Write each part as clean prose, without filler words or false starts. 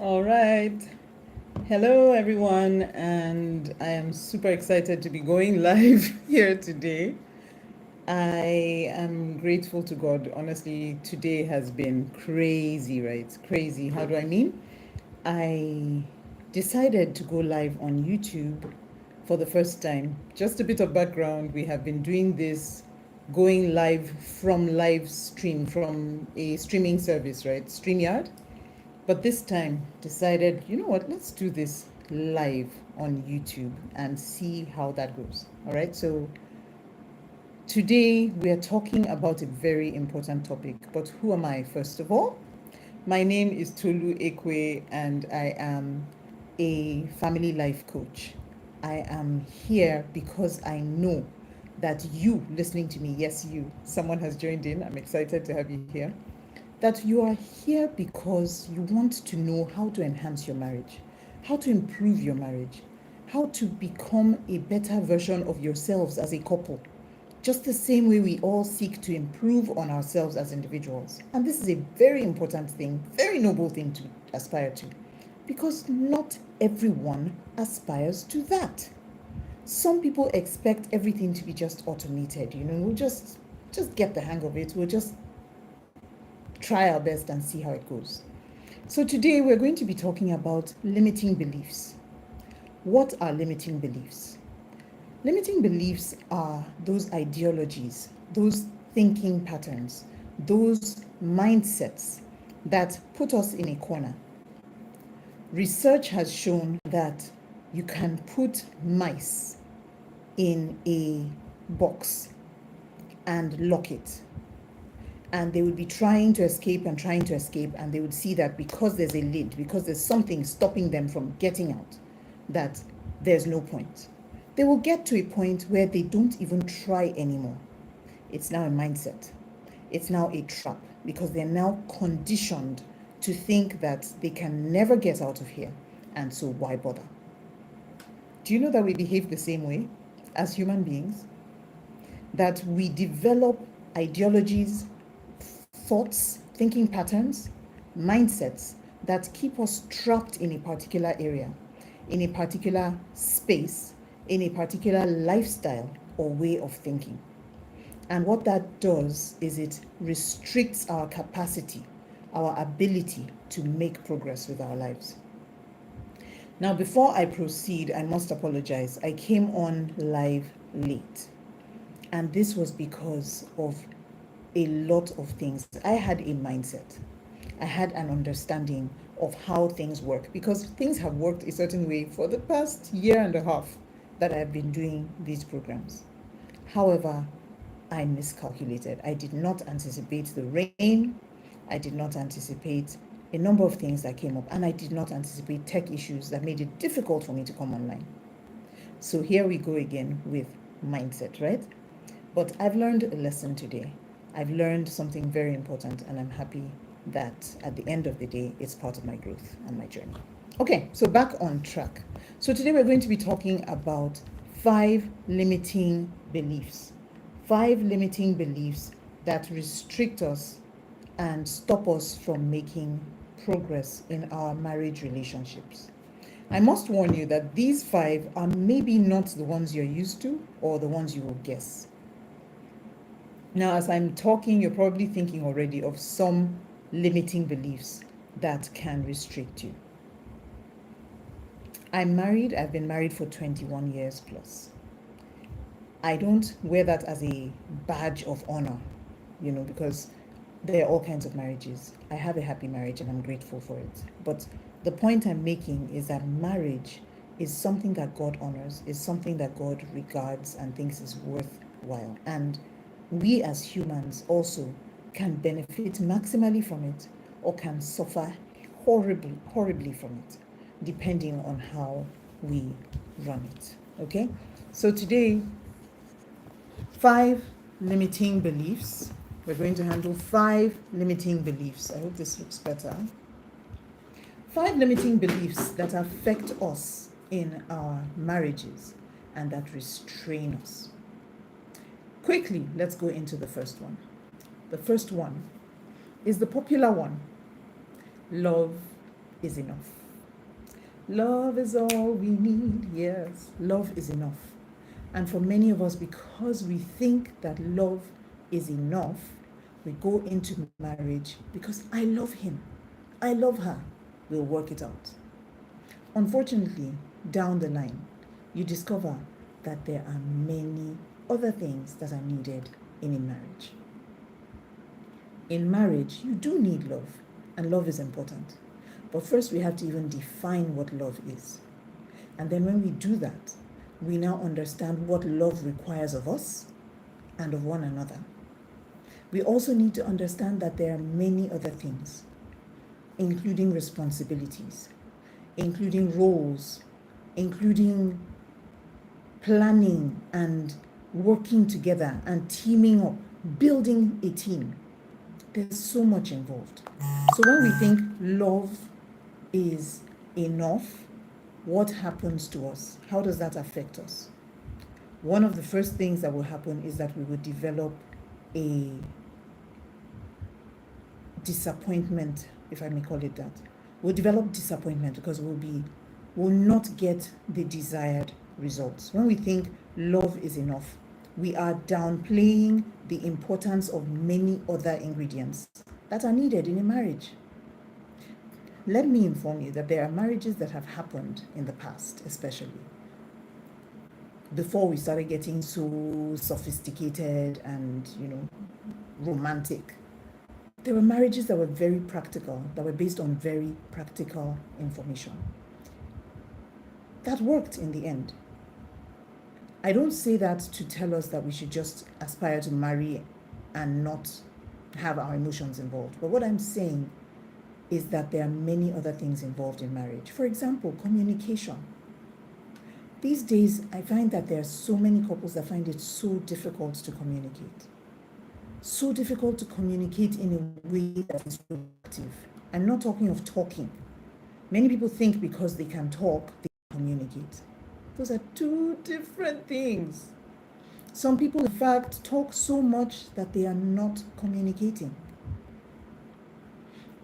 All right. Hello, everyone, and I am super excited to be going live here today. I am grateful to God. Honestly, today has been crazy, right? Crazy. How do I mean? I decided to go live on YouTube for the first time. Just a bit of background, we have been doing this going live from live stream from a streaming service, right? StreamYard. But this time decided, you know what, let's do this live on YouTube and see how that goes. All right. So today we are talking about a very important topic. But who am I, first of all? My name is Tolu Ekwe, and I am a family life coach. I am here because I know that you listening to me, yes, you, someone has joined in. I'm excited to have you here, that you are here because you want to know how to enhance your marriage, how to improve your marriage, how to become a better version of yourselves as a couple. Just the same way we all seek to improve on ourselves as individuals. And this is a very important thing, very noble thing to aspire to, because not everyone aspires to that. Some people expect everything to be just automated, we'll just get the hang of it. We'll just try our best and see how it goes. So, today we're going to be talking about limiting beliefs. What are limiting beliefs? Limiting beliefs are those ideologies, those thinking patterns, those mindsets that put us in a corner. Research has shown that you can put mice in a box and lock it, and they would be trying to escape and trying to escape, and they would see that because there's a lid, because there's something stopping them from getting out, that there's no point. They will get to a point where they don't even try anymore. It's now a mindset. It's now a trap, because they're now conditioned to think that they can never get out of here, and so why bother? Do you know that we behave the same way as human beings? That we develop ideologies, thoughts, thinking patterns, mindsets that keep us trapped in a particular area, in a particular space, in a particular lifestyle or way of thinking. And what that does is it restricts our capacity, our ability to make progress with our lives. Now, before I proceed, I must apologize. I came on live late, and this was because of a lot of things. I had a mindset, I had an understanding of how things work, because things have worked a certain way for the past year and a half that I've been doing these programs. However, I miscalculated. I did not anticipate the rain. I did not anticipate a number of things that came up, and I did not anticipate tech issues that made it difficult for me to come online. So here we go again with mindset, right? But I've learned a lesson today. I've learned something very important, and I'm happy that at the end of the day, it's part of my growth and my journey. Okay, so back on track. So today we're going to be talking about 5 limiting beliefs. 5 limiting beliefs that restrict us and stop us from making progress in our marriage relationships. I must warn you that these 5 are maybe not the ones you're used to or the ones you will guess. Now, as I'm talking, you're probably thinking already of some limiting beliefs that can restrict you. I'm married, I've been married for 21 years plus. I don't wear that as a badge of honor, because there are all kinds of marriages. I have a happy marriage and I'm grateful for it. But the point I'm making is that marriage is something that God honors, is something that God regards and thinks is worthwhile. And we as humans also can benefit maximally from it or can suffer horribly from it, depending on how we run it. Okay? So today, 5 limiting beliefs. We're going to handle 5 limiting beliefs. I hope this looks better. 5 limiting beliefs that affect us in our marriages and that restrain us. Quickly, let's go into the first one. The first one is the popular one: love is enough. Love is all we need. Yes, love is enough. And for many of us, because we think that love is enough, we go into marriage because I love him, I love her, we'll work it out. Unfortunately, down the line, you discover that there are many other things that are needed in a marriage. In marriage, you do need love, and love is important. But first, we have to even define what love is. And then when we do that, we now understand what love requires of us and of one another. We also need to understand that there are many other things, including responsibilities, including roles, including planning and working together and teaming up, building a team. There's so much involved. So when we think love is enough, what happens to us? How does that affect us? One of the first things that will happen is that we will develop a disappointment, if I may call it that. We'll develop disappointment because we'll not get the desired results. When we think love is enough, we are downplaying the importance of many other ingredients that are needed in a marriage. Let me inform you that there are marriages that have happened in the past, especially before we started getting so sophisticated and, romantic. There were marriages that were very practical, that were based on very practical information. That worked in the end. I don't say that to tell us that we should just aspire to marry and not have our emotions involved. But what I'm saying is that there are many other things involved in marriage. For example, communication. These days, I find that there are so many couples that find it so difficult to communicate. So difficult to communicate in a way that is productive. I'm not talking of talking. Many people think because they can talk, they can communicate. Those are two different things. Some people, in fact, talk so much that they are not communicating.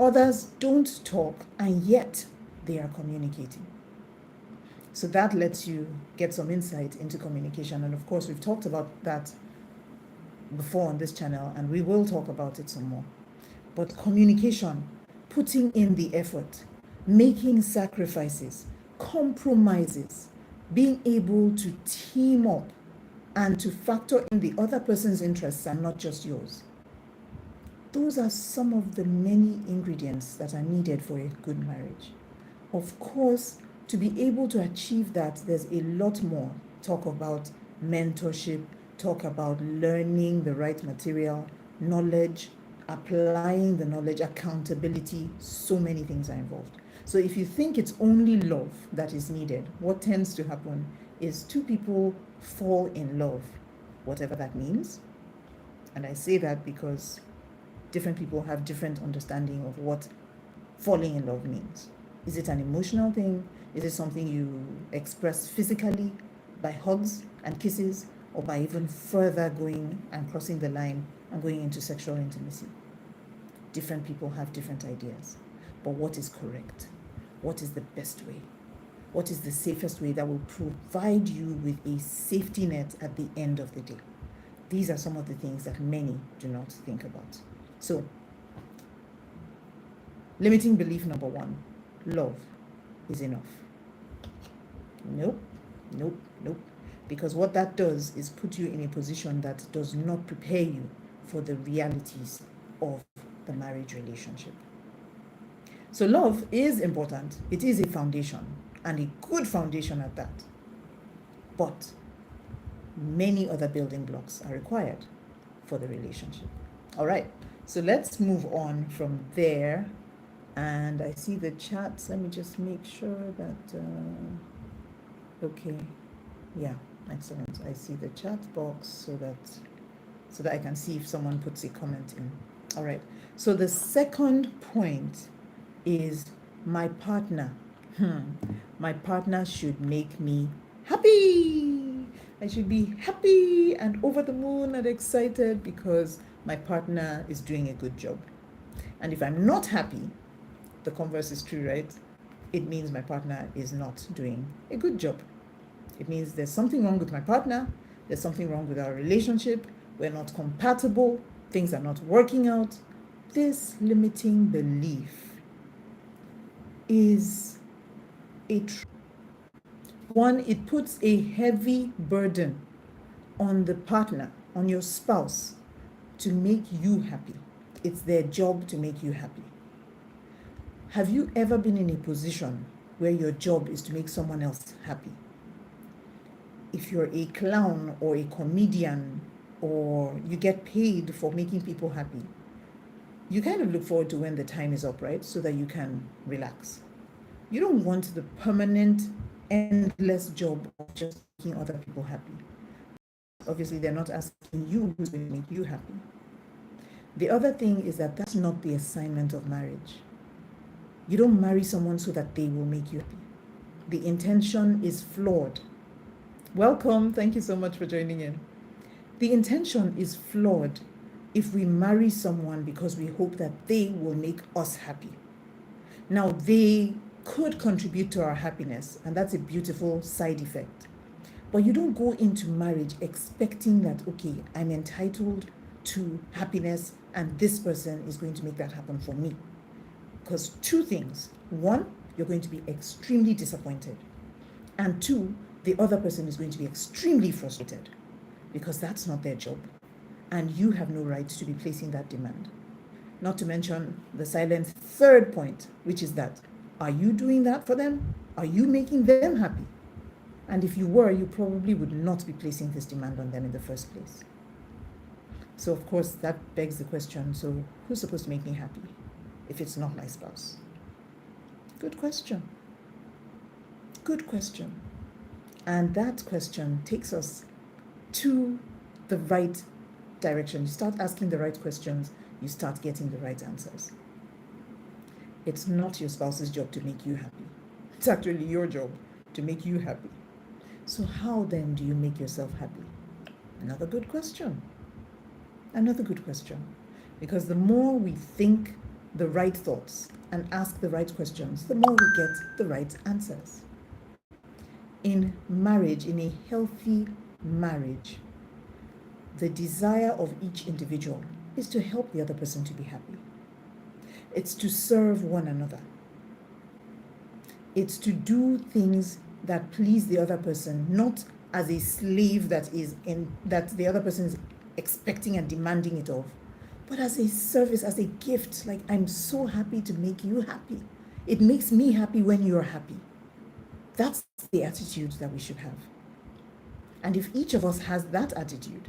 Others don't talk, and yet they are communicating. So that lets you get some insight into communication. And of course, we've talked about that before on this channel, and we will talk about it some more. But communication, putting in the effort, making sacrifices, compromises, being able to team up and to factor in the other person's interests and not just yours. Those are some of the many ingredients that are needed for a good marriage. Of course, to be able to achieve that, there's a lot more. Talk about mentorship, talk about learning the right material, knowledge, applying the knowledge, accountability, so many things are involved. So if you think it's only love that is needed, what tends to happen is two people fall in love, whatever that means. And I say that because different people have different understanding of what falling in love means. Is it an emotional thing? Is it something you express physically by hugs and kisses, or by even further going and crossing the line and going into sexual intimacy? Different people have different ideas. But what is correct? What is the best way? What is the safest way that will provide you with a safety net at the end of the day? These are some of the things that many do not think about. So, limiting belief number one, love is enough. Nope. Because what that does is put you in a position that does not prepare you for the realities of the marriage relationship. So love is important. It is a foundation, and a good foundation at that. But many other building blocks are required for the relationship. All right, so let's move on from there. And I see the chats. Let me just make sure that, okay, yeah, excellent. I see the chat box so that I can see if someone puts a comment in. All right, so the second point is my partner. My partner should make me happy. I should be happy and over the moon and excited because my partner is doing a good job. And if I'm not happy, the converse is true, right? it means my partner is not doing a good job. It means there's something wrong with my partner, there's something wrong with our relationship, we're not compatible, things are not working out. This limiting belief is one, it puts a heavy burden on the partner, on your spouse, to make you happy. It's their job to make you happy. Have you ever been in a position where your job is to make someone else happy? If you're a clown or a comedian or you get paid for making people happy, you kind of look forward to when the time is up, right? So that you can relax. You don't want the permanent, endless job of just making other people happy. Obviously, they're not asking you who's going to make you happy. The other thing is that that's not the assignment of marriage. You don't marry someone so that they will make you happy. The intention is flawed. Welcome. Thank you so much for joining in. The intention is flawed if we marry someone because we hope that they will make us happy. Now, they could contribute to our happiness, and that's a beautiful side effect. But you don't go into marriage expecting that, okay, I'm entitled to happiness and this person is going to make that happen for me. Because two things. One, you're going to be extremely disappointed. And two, the other person is going to be extremely frustrated because that's not their job. And you have no right to be placing that demand. Not to mention the silent third point, which is that, are you doing that for them? Are you making them happy? And if you were, you probably would not be placing this demand on them in the first place. So of course, that begs the question, so who's supposed to make me happy if it's not my spouse? Good question. Good question. And that question takes us to the right direction. You start asking the right questions, you start getting the right answers. It's not your spouse's job to make you happy. It's actually your job to make you happy. So how then do you make yourself happy? Another good question. Another good question. Because the more we think the right thoughts and ask the right questions, the more we get the right answers. In marriage, in a healthy marriage, the desire of each individual is to help the other person to be happy. It's to serve one another. It's to do things that please the other person, not as a slave that the other person is expecting and demanding it of, but as a service, as a gift. Like, I'm so happy to make you happy. It makes me happy when you're happy. That's the attitude that we should have. And if each of us has that attitude,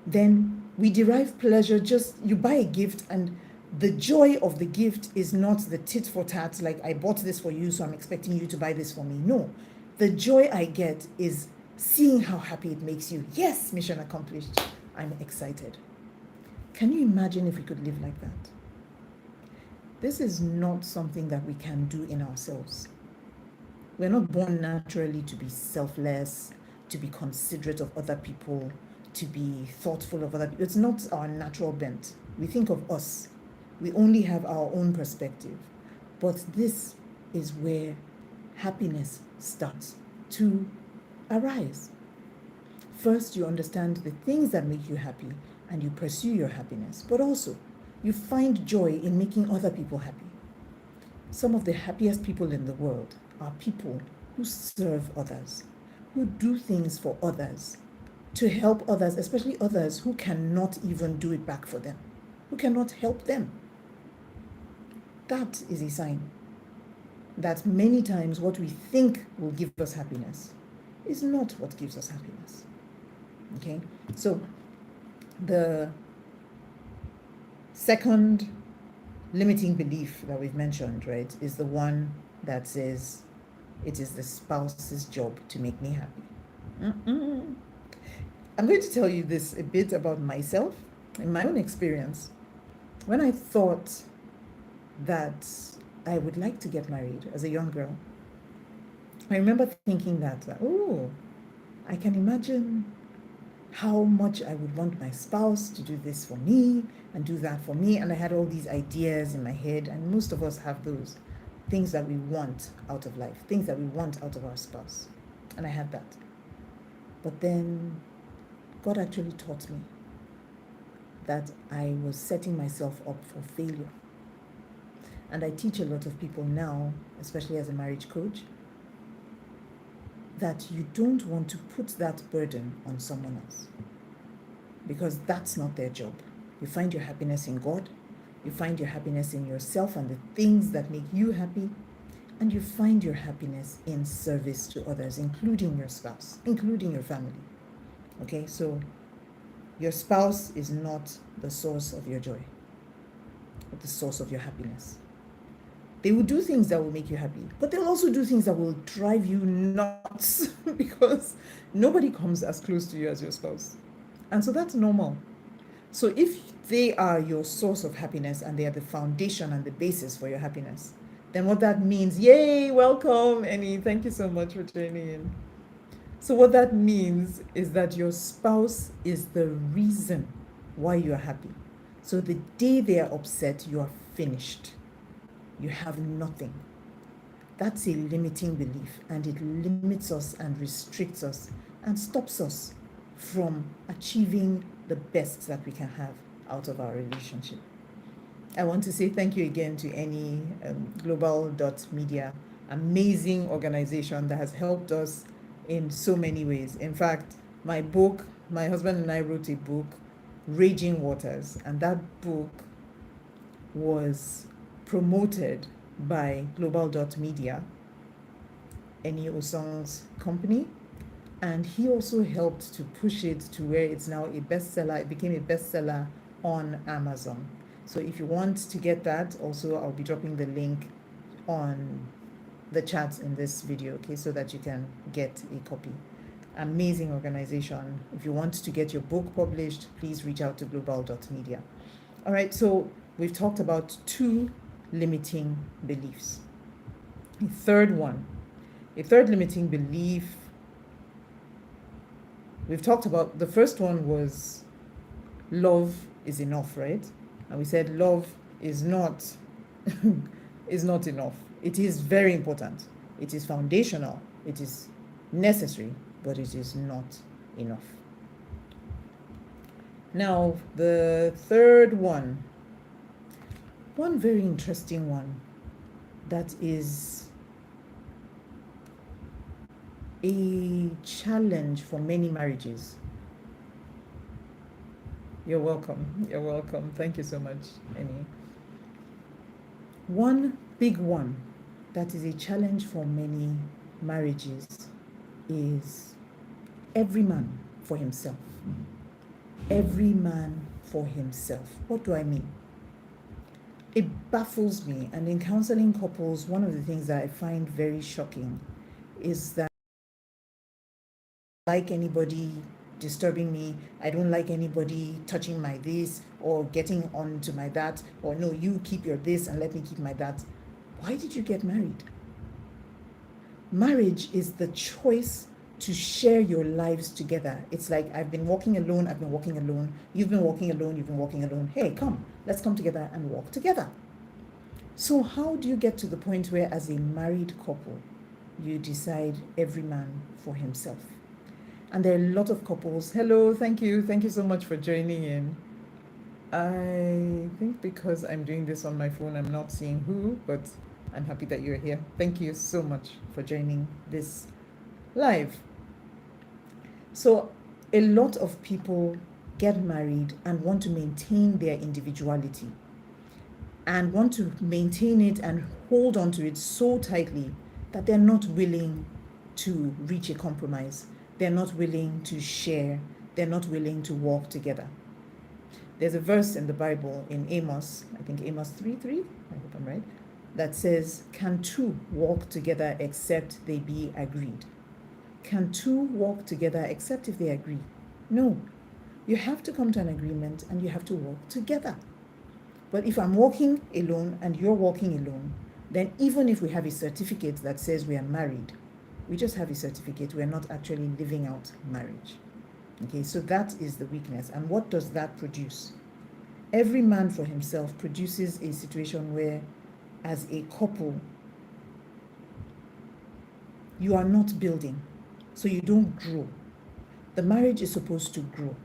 then we derive pleasure. Just, you buy a gift and the joy of the gift is not the tit for tat, like, I bought this for you, so I'm expecting you to buy this for me. No, the joy I get is seeing how happy it makes you. Yes, mission accomplished. I'm excited. Can you imagine if we could live like that? This is not something that we can do in ourselves. We're not born naturally to be selfless, to be considerate of other people, to be thoughtful of other people. It's not our natural bent. We think of us. We only have our own perspective. But this is where happiness starts to arise. First, you understand the things that make you happy and you pursue your happiness. But also, you find joy in making other people happy. Some of the happiest people in the world are people who serve others, who do things for others, to help others, especially others who cannot even do it back for them, who cannot help them. That is a sign that many times what we think will give us happiness is not what gives us happiness. Okay? So the second limiting belief that we've mentioned, right, is the one that says it is the spouse's job to make me happy. I'm going to tell you this a bit about myself, in my own experience. When I thought that I would like to get married as a young girl, I remember thinking that, I can imagine how much I would want my spouse to do this for me and do that for me. And I had all these ideas in my head, and most of us have those. things that we want out of life, things that we want out of our spouse. And I had that. But then God actually taught me that I was setting myself up for failure. And I teach a lot of people now, especially as a marriage coach, that you don't want to put that burden on someone else, because that's not their job. You find your happiness in God, you find your happiness in yourself and the things that make you happy, and you find your happiness in service to others, including your spouse, including your family. Okay, so your spouse is not the source of your joy, but the source of your happiness. They will do things that will make you happy, but they'll also do things that will drive you nuts because nobody comes as close to you as your spouse. And so that's normal. So if they are your source of happiness and they are the foundation and the basis for your happiness, then what that means, yay, welcome, Annie, thank you so much for joining in. So what that means is that your spouse is the reason why you are happy. So the day they are upset, you are finished. You have nothing. That's a limiting belief, and it limits us and restricts us and stops us from achieving the best that we can have out of our relationship. I want to say thank you again to any Global.media, amazing organization that has helped us in so many ways. In fact, my book, my husband and I wrote a book, Raging Waters, and that book was promoted by Global.media, Eni Osong's company, and he also helped to push it to where it's now a bestseller. It became a bestseller on Amazon. So if you want to get that, also I'll be dropping the link on the chat in this video, okay, so that you can get a copy. Amazing organization. If you want to get your book published, please reach out to Global.media. All right, so we've talked about 2 limiting beliefs. A third limiting belief, we've talked about, the first one was love is enough, right? And we said love is not is not enough. It is very important. It is foundational. It is necessary, but it is not enough. Now, the third one very interesting one that is a challenge for many marriages. You're welcome. You're welcome. Thank you so much, Annie. One big one that is a challenge for many marriages is every man for himself. Every man for himself. What do I mean? It baffles me, and in counseling couples, one of the things that I find very shocking is that I don't like anybody disturbing me, I don't like anybody touching my this or getting onto my that, or no, you keep your this and let me keep my that. Why did you get married? Marriage is the choice to share your lives together. It's like, I've been walking alone, you've been walking alone, you've been walking alone. Hey, come, let's come together and walk together. So how do you get to the point where, as a married couple, you decide every man for himself? And there are a lot of couples. Hello, thank you so much for joining in. I think because I'm doing this on my phone, I'm not seeing who, but I'm happy that you're here. Thank you so much for joining this live. So a lot of people get married and want to maintain their individuality and want to maintain it and hold on to it so tightly that they're not willing to reach a compromise. They're not willing to share. They're not willing to walk together. There's a verse in the Bible in Amos, I think Amos 3:3, I hope I'm right, that says, can 2 walk together except they be agreed? Can 2 walk together except if they agree? No. You have to come to an agreement and you have to walk together. But if I'm walking alone and you're walking alone, then even if we have a certificate that says we are married, we just have a certificate, we're not actually living out marriage. Okay, so that is the weakness. And what does that produce? Every man for himself produces a situation where, as a couple, You are not building, so you don't grow. The marriage is supposed to grow.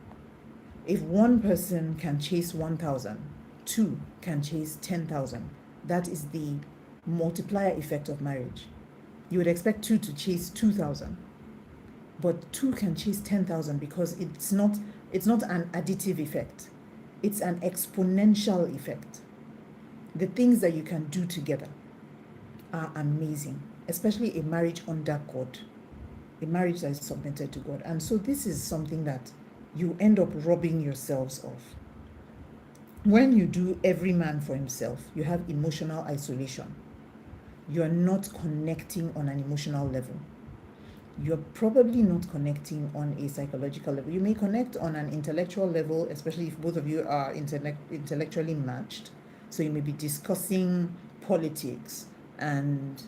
If one person can chase 1,000, two can chase 10,000. That is the multiplier effect of marriage. You would expect two to chase 2,000, but two can chase 10,000 because it's not an additive effect. It's an exponential effect. The things that you can do together are amazing, especially a marriage under God, a marriage that is submitted to God. And so this is something that you end up robbing yourselves of. When you do every man for himself, you have emotional isolation. You are not connecting on an emotional level. You're probably not connecting on a psychological level. You may connect on an intellectual level, especially if both of you are intellectually matched. So you may be discussing politics and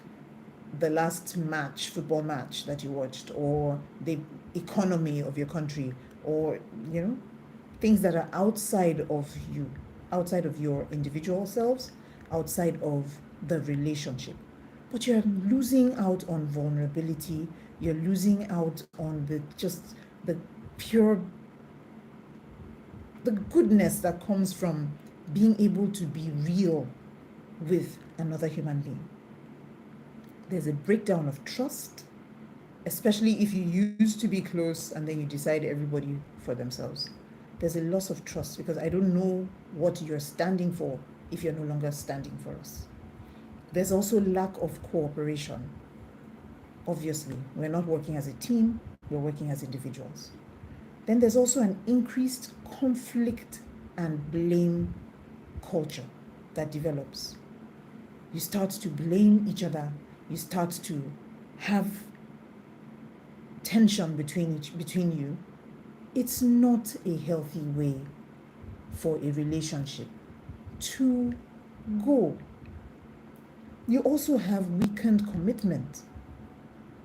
the last football match that you watched, or the economy of your country, or things that are outside of you, outside of your individual selves, outside of the relationship. But you're losing out on vulnerability. You're losing out on the pure, the goodness that comes from being able to be real with another human being. There's a breakdown of trust, especially if you used to be close and then you decide everybody for themselves. There's a loss of trust because I don't know what you're standing for if you're no longer standing for us. There's also lack of cooperation. Obviously, we're not working as a team, we're working as individuals. Then there's also an increased conflict and blame culture that develops. You start to blame each other, you start to have tension between you. It's not a healthy way for a relationship to go. You also have weakened commitment.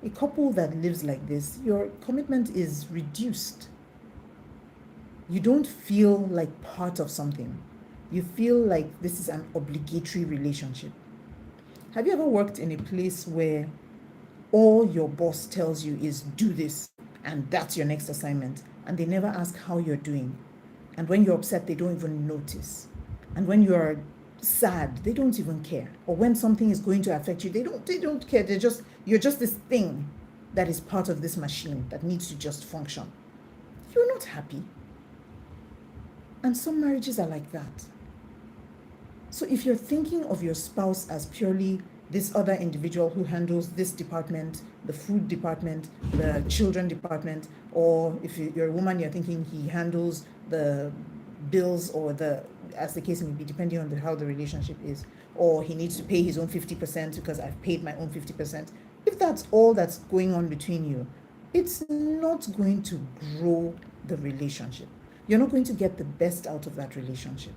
A couple that lives like this, your commitment is reduced. You don't feel like part of something. You feel like this is an obligatory relationship. Have you ever worked in a place where all your boss tells you is do this and that's your next assignment, and they never ask how you're doing? And when you're upset, they don't even notice. And when you're sad, they don't even care. Or when something is going to affect you, they don't care. You're just this thing that is part of this machine that needs to just function. You're not happy. And some marriages are like that. So if you're thinking of your spouse as purely this other individual who handles this department, the food department, the children department, or if you're a woman, you're thinking he handles the bills, or as the case may be, depending on how the relationship is, or he needs to pay his own 50% because I've paid my own 50%. If that's all that's going on between you, it's not going to grow the relationship. You're not going to get the best out of that relationship.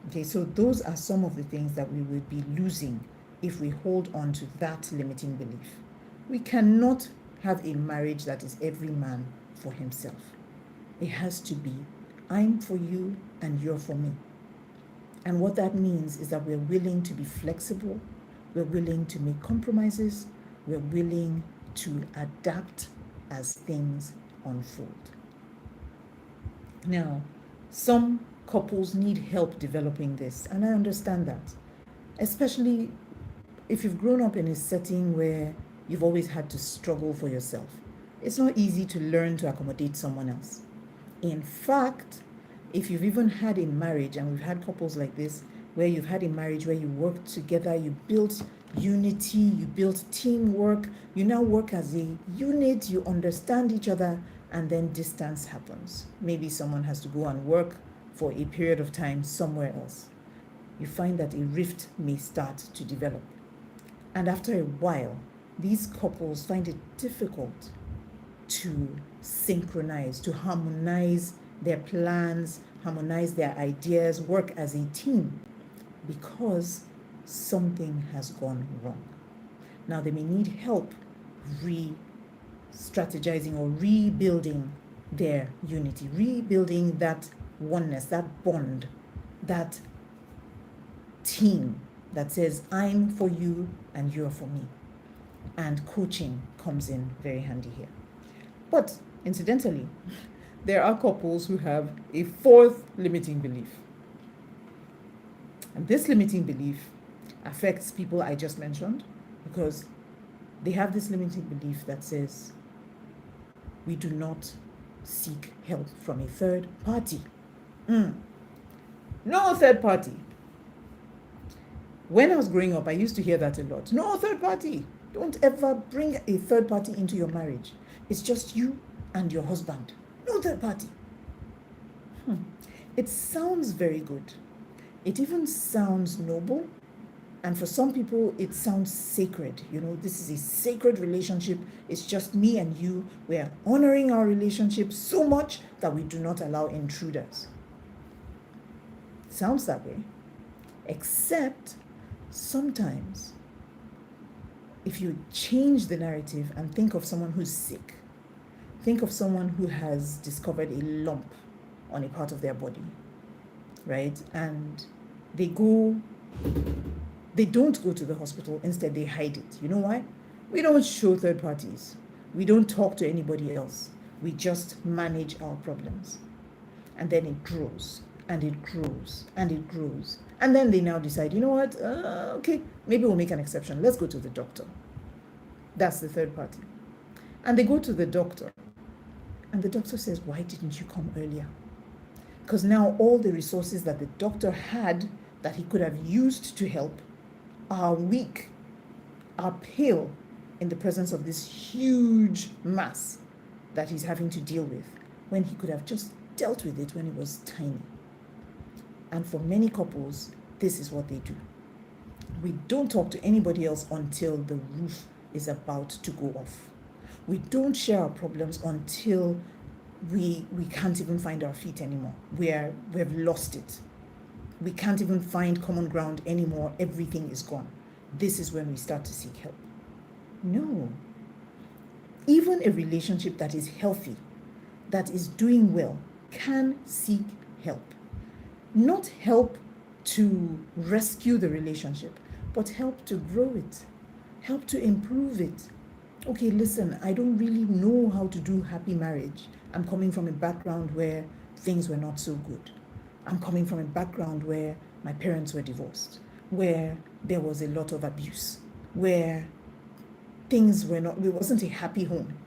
Okay, so those are some of the things that we will be losing if we hold on to that limiting belief. We cannot have a marriage that is every man for himself. It has to be, I'm for you and you're for me. And what that means is that we're willing to be flexible, we're willing to make compromises, we're willing to adapt as things unfold. Now, some couples need help developing this, and I understand that, especially if you've grown up in a setting where you've always had to struggle for yourself. It's not easy to learn to accommodate someone else. In fact, if you've even had a marriage, and we've had couples like this, where you've had a marriage where you worked together, you built unity, you built teamwork, you now work as a unit, you understand each other, and then distance happens. Maybe someone has to go and work for a period of time somewhere else. You find that a rift may start to develop. And after a while, these couples find it difficult to synchronize, to harmonize their plans, harmonize their ideas, work as a team, because something has gone wrong. Now, they may need help re-strategizing or rebuilding their unity, rebuilding that oneness, that bond, that team that says, I'm for you and you're for me. And coaching comes in very handy here. But incidentally, there are couples who have a fourth limiting belief. And this limiting belief affects people I just mentioned because they have this limiting belief that says we do not seek help from a third party. No third party. When I was growing up, I used to hear that a lot. No third party. Don't ever bring a third party into your marriage. It's just you and your husband. No third party. It sounds very good. It even sounds noble. And for some people, it sounds sacred. You know, this is a sacred relationship. It's just me and you. We are honoring our relationship so much that we do not allow intruders. Sounds that way. Except sometimes, if you change the narrative and think of someone who's sick, think of someone who has discovered a lump on a part of their body, right? And they don't go to the hospital. Instead, they hide it. You know why? We don't show third parties. We don't talk to anybody else. We just manage our problems. And then it grows, and it grows, and it grows. And then they now decide, you know what? Okay, maybe we'll make an exception. Let's go to the doctor. That's the third party. And they go to the doctor. And the doctor says, why didn't you come earlier? Because now all the resources that the doctor had that he could have used to help are weak, are pale in the presence of this huge mass that he's having to deal with, when he could have just dealt with it when it was tiny. And for many couples, this is what they do. We don't talk to anybody else until the roof is about to go off. We don't share our problems until we can't even find our feet anymore. We've lost it. We can't even find common ground anymore. Everything is gone. This is when we start to seek help. No. Even a relationship that is healthy, that is doing well, can seek help. Not help to rescue the relationship, but help to grow it, help to improve it. Okay, listen, I don't really know how to do happy marriage. I'm coming from a background where things were not so good. I'm coming from a background where my parents were divorced, where there was a lot of abuse, where things were not, it wasn't a happy home,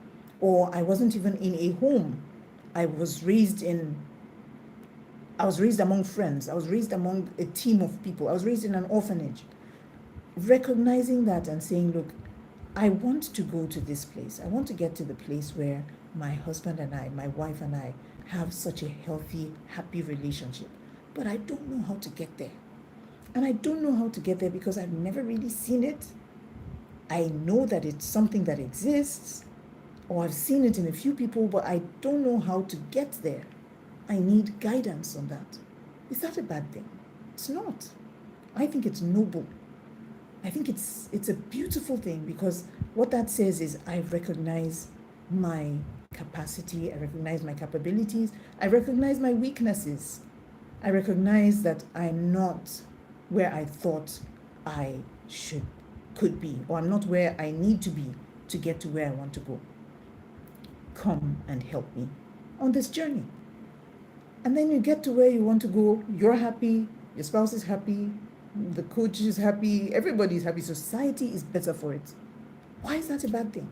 or I wasn't even in a home. I was raised among friends. I was raised among a team of people. I was raised in an orphanage. Recognizing that and saying, look, I want to go to this place. I want to get to the place where my husband and I, my wife and I, have such a healthy, happy relationship. But I don't know how to get there. And I don't know how to get there because I've never really seen it. I know that it's something that exists, or I've seen it in a few people, but I don't know how to get there. I need guidance on that. Is that a bad thing? It's not. I think it's noble. I think it's a beautiful thing, because what that says is I recognize my capacity, I recognize my capabilities, I recognize my weaknesses. I recognize that I'm not where I thought I could be, or I'm not where I need to be to get to where I want to go. Come and help me on this journey. And then you get to where you want to go, you're happy, your spouse is happy, the coach is happy, everybody's happy, society is better for it. Why is that a bad thing?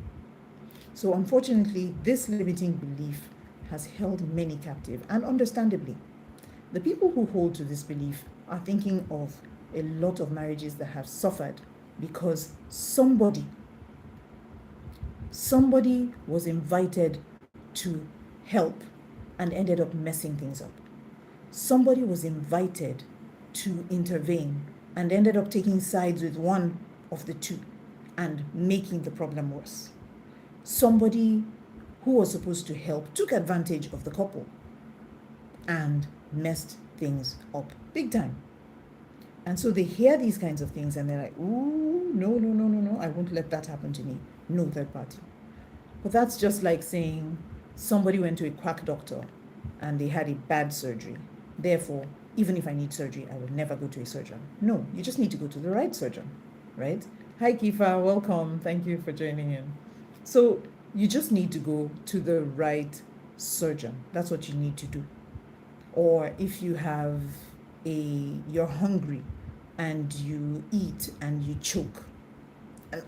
So unfortunately, this limiting belief has held many captive, and understandably. The people who hold to this belief are thinking of a lot of marriages that have suffered because somebody was invited to help and ended up messing things up. Somebody was invited to intervene and ended up taking sides with one of the two and making the problem worse. Somebody who was supposed to help took advantage of the couple and messed things up big time. And so they hear these kinds of things and they're like, ooh, no, I won't let that happen to me. No third party. But that's just like saying somebody went to a quack doctor and they had a bad surgery. Therefore, even if I need surgery, I will never go to a surgeon. No, you just need to go to the right surgeon, right? Hi, Kifa. Welcome. Thank you for joining in. So, you just need to go to the right surgeon. That's what you need to do. Or if you have you're hungry and you eat and you choke and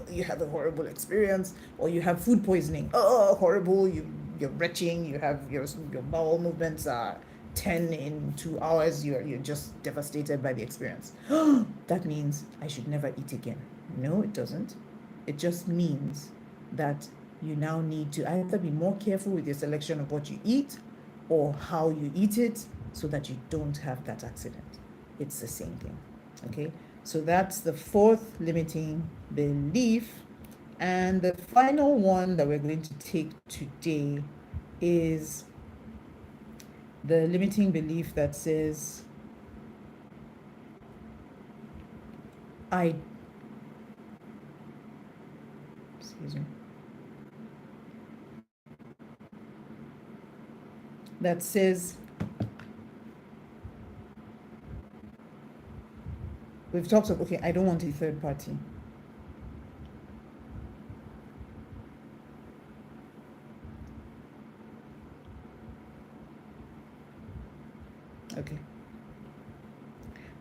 you have a horrible experience, or you have food poisoning, horrible, you're retching, you have your bowel movements are 10 in 2 hours, you're just devastated by the experience. That means I should never eat again. No, it doesn't. It just means that you now need to either be more careful with your selection of what you eat or how you eat it so that you don't have that accident. It's the same thing. Okay, so that's the fourth limiting belief. And the final one that we're going to take today is the limiting belief that says, excuse me, that says, we've talked about, okay, I don't want a third party. Okay.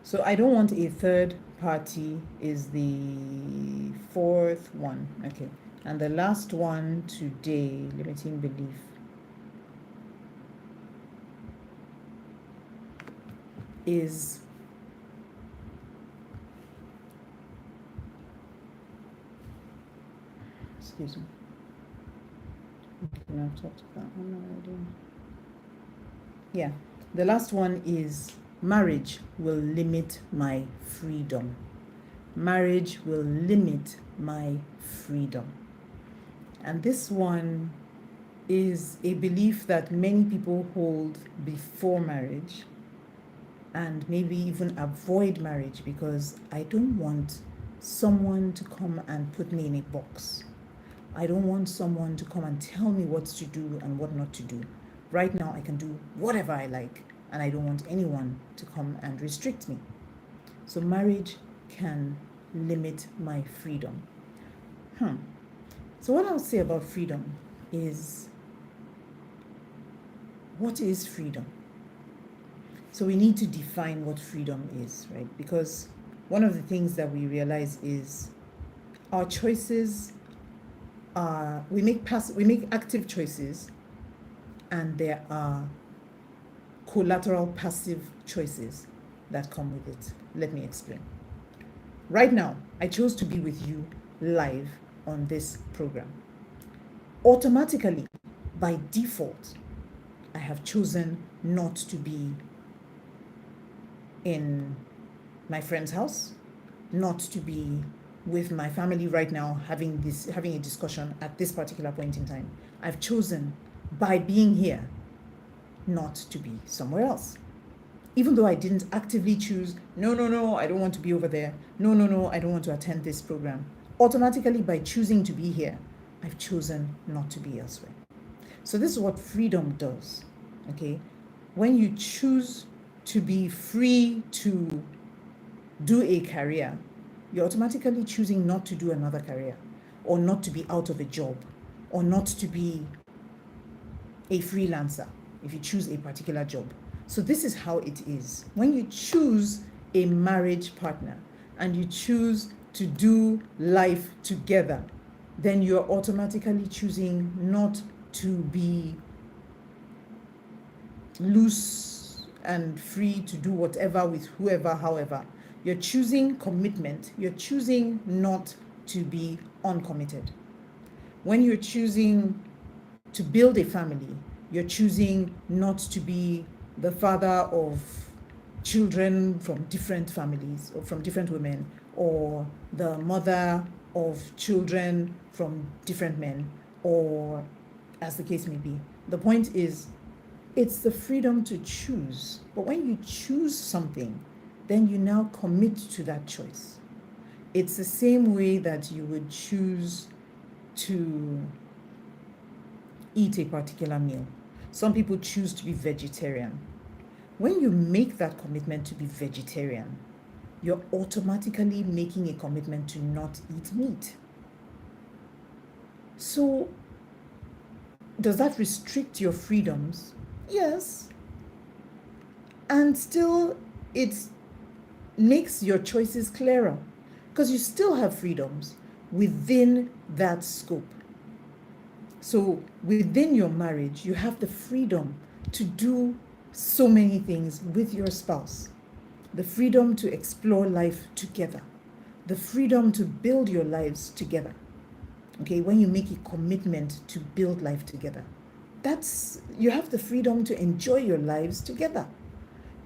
So I don't want a third party is the fourth one. Okay. And the last one today, limiting belief, is excuse me. Okay, I've talked about that one already. Yeah. The last one is marriage will limit my freedom. Marriage will limit my freedom. And this one is a belief that many people hold before marriage and maybe even avoid marriage because I don't want someone to come and put me in a box. I don't want someone to come and tell me what to do and what not to do. Right now, I can do whatever I like, and I don't want anyone to come and restrict me. So, marriage can limit my freedom. So, what I'll say about freedom is, what is freedom? So, we need to define what freedom is, right? Because one of the things that we realize is our choices are, we make active choices, and there are collateral passive choices that come with it. Let me explain. Right now, I chose to be with you live on this program. Automatically, by default, I have chosen not to be in my friend's house, not to be with my family right now having a discussion at this particular point in time. I've chosen, by being here, not to be somewhere else. Even though I didn't actively choose, no, I don't want to be over there. No, I don't want to attend this program. Automatically, by choosing to be here, I've chosen not to be elsewhere. So this is what freedom does, okay? When you choose to be free to do a career, you're automatically choosing not to do another career, or not to be out of a job, or not to be a freelancer if you choose a particular job. So this is how it is. When you choose a marriage partner and you choose to do life together, then you're automatically choosing not to be loose and free to do whatever with whoever, however. You're choosing commitment. You're choosing not to be uncommitted. When you're choosing to build a family, you're choosing not to be the father of children from different families or from different women, or the mother of children from different men, or as the case may be. The point is, it's the freedom to choose. But when you choose something, then you now commit to that choice. It's the same way that you would choose to eat a particular meal. Some people choose to be vegetarian. When you make that commitment to be vegetarian, you're automatically making a commitment to not eat meat. So, does that restrict your freedoms? Yes. And still, it makes your choices clearer because you still have freedoms within that scope. So, within your marriage, you have the freedom to do so many things with your spouse, the freedom to explore life together, the freedom to build your lives together. Okay, when you make a commitment to build life together, you have the freedom to enjoy your lives together.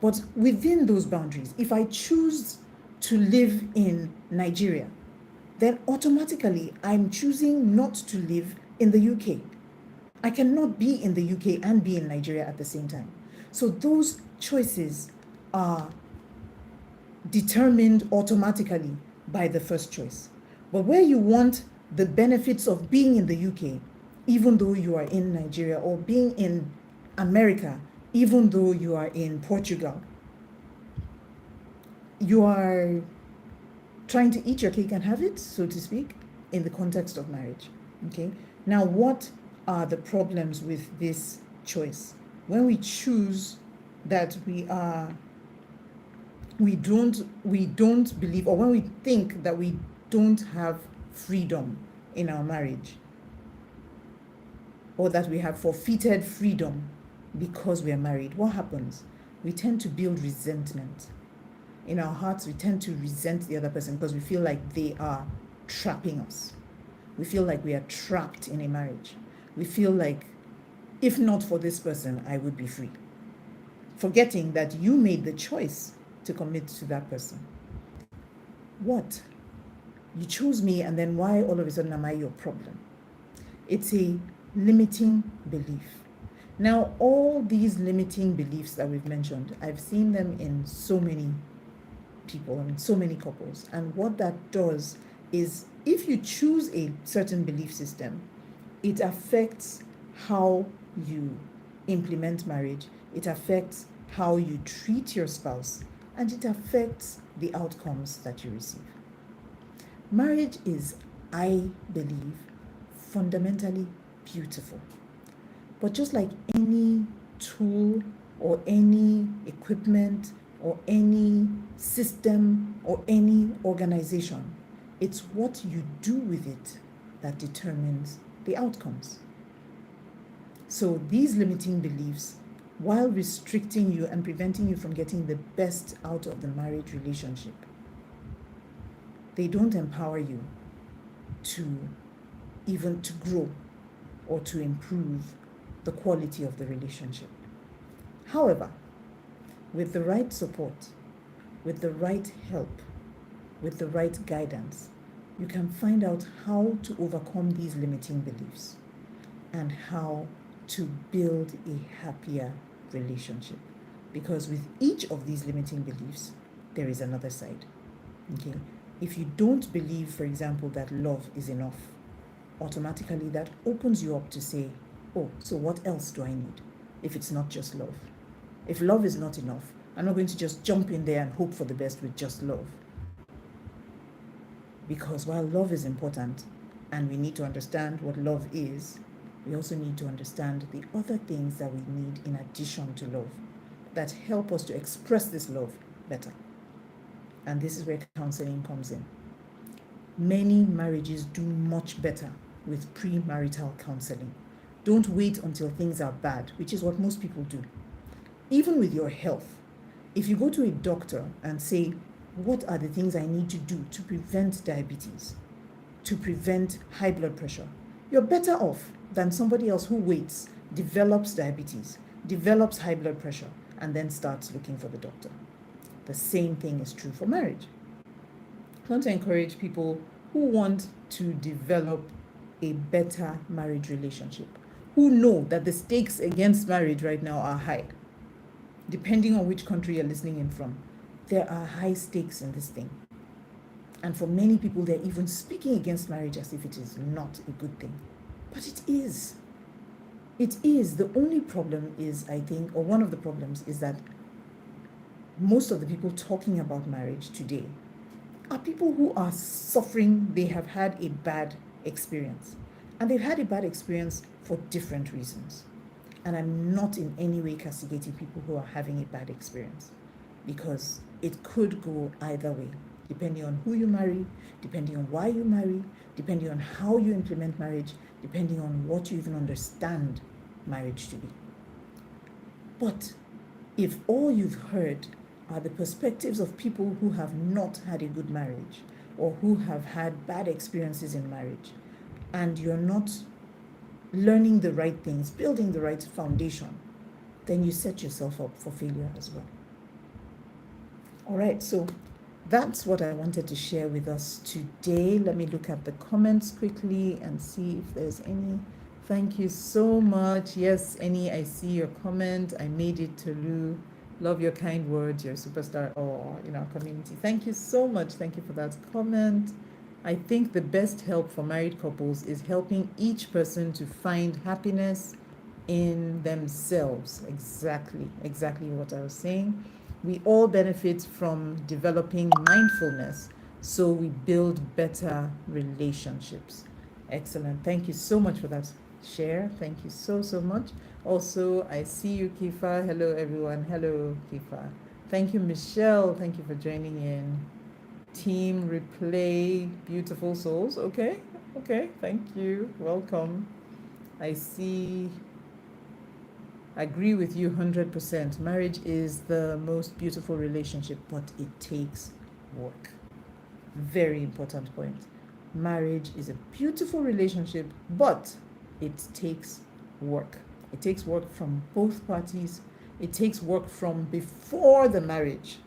But within those boundaries, if I choose to live in Nigeria, then automatically I'm choosing not to live in the UK. I cannot be in the UK and be in Nigeria at the same time. So those choices are determined automatically by the first choice. But where you want the benefits of being in the UK, even though you are in Nigeria, or being in America, even though you are in Portugal, you are trying to eat your cake and have it, so to speak, in the context of marriage. Okay. Now, what are the problems with this choice? When we choose that we don't believe, or when we think that we don't have freedom in our marriage, or that we have forfeited freedom because we are married, what happens? We tend to build resentment. In our hearts, we tend to resent the other person because we feel like they are trapping us. We feel like we are trapped in a marriage. We feel like, if not for this person, I would be free. Forgetting that you made the choice to commit to that person. What? You chose me, and then why all of a sudden am I your problem? It's a limiting belief. Now, all these limiting beliefs that we've mentioned, I've seen them in so many people and so many couples. And what that does is, if you choose a certain belief system, it affects how you implement marriage, it affects how you treat your spouse, and it affects the outcomes that you receive. Marriage is, I believe, fundamentally beautiful. But just like any tool or any equipment or any system or any organization, it's what you do with it that determines the outcomes. So these limiting beliefs, while restricting you and preventing you from getting the best out of the marriage relationship, they don't empower you to even to grow or to improve the quality of the relationship. However, with the right support, with the right help, with the right guidance, you can find out how to overcome these limiting beliefs and how to build a happier relationship. Because with each of these limiting beliefs, there is another side. Okay? If you don't believe, for example, that love is enough, automatically that opens you up to say, oh, so what else do I need if it's not just love? If love is not enough, I'm not going to just jump in there and hope for the best with just love. Because while love is important and we need to understand what love is, we also need to understand the other things that we need in addition to love that help us to express this love better. And this is where counseling comes in. Many marriages do much better with premarital counseling. Don't wait until things are bad, which is what most people do. Even with your health, if you go to a doctor and say, what are the things I need to do to prevent diabetes, to prevent high blood pressure, you're better off than somebody else who waits, develops diabetes, develops high blood pressure, and then starts looking for the doctor. The same thing is true for marriage. I want to encourage people who want to develop a better marriage relationship, who know that the stakes against marriage right now are high. Depending on which country you're listening in from, there are high stakes in this thing. And for many people, they're even speaking against marriage as if it is not a good thing. But it is. It is. The only problem is, I think, or one of the problems is that most of the people talking about marriage today are people who are suffering. They have had a bad experience, and they've had a bad experience for different reasons. And I'm not in any way castigating people who are having a bad experience, because it could go either way, depending on who you marry, depending on why you marry, depending on how you implement marriage, depending on what you even understand marriage to be. But if all you've heard are the perspectives of people who have not had a good marriage or who have had bad experiences in marriage, and you're not learning the right things, building the right foundation, then you set yourself up for failure as well. All right, so that's what I wanted to share with us today. Let me look at the comments quickly and see if there's any. Thank you so much. Yes, Annie, I see your comment. I made it, Tolu. Love your kind words. You're a superstar in our community. Thank you so much. Thank you for that comment. I think the best help for married couples is helping each person to find happiness in themselves. Exactly what I was saying. We all benefit from developing mindfulness, so we build better relationships. Excellent. Thank you so much for that share. Thank you so much. Also, I see you, Kifa. Hello, everyone. Hello, Kifa. Thank you, Michelle. Thank you for joining in. Team Replay, beautiful souls. Okay. Thank you. Welcome. I see. Agree with you 100%. Marriage is the most beautiful relationship, but it takes work. Very important point. Marriage is a beautiful relationship, but it takes work. It takes work from both parties. It takes work from before the marriage,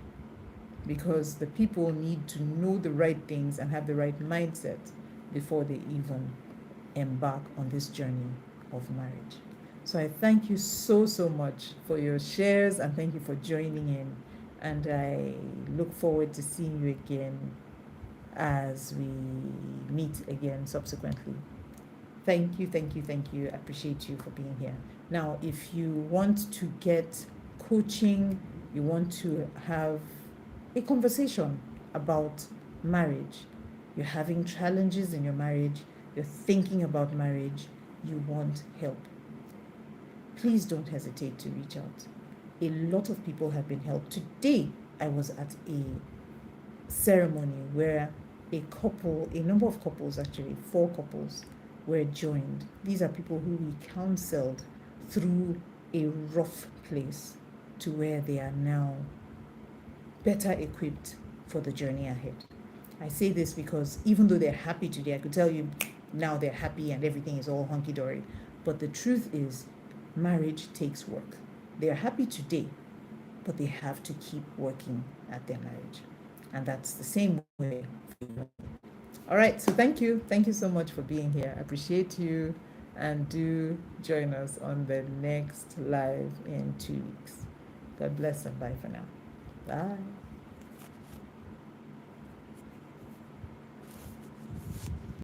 because the people need to know the right things and have the right mindset before they even embark on this journey of marriage. So I thank you so much for your shares, and thank you for joining in. And I look forward to seeing you again as we meet again subsequently. Thank you. I appreciate you for being here. Now, if you want to get coaching, you want to have a conversation about marriage, you're having challenges in your marriage, you're thinking about marriage, you want help, please don't hesitate to reach out. A lot of people have been helped. Today, I was at a ceremony where a number of couples, actually 4 couples, were joined. These are people who we counseled through a rough place to where they are now better equipped for the journey ahead. I say this because even though they're happy today, I could tell you now they're happy and everything is all hunky-dory. But the truth is, marriage takes work. They're happy today, but they have to keep working at their marriage. And that's the same way for you. All right, so thank you. Thank you so much for being here. I appreciate you. And do join us on the next live in 2 weeks. God bless and bye for now. Bye.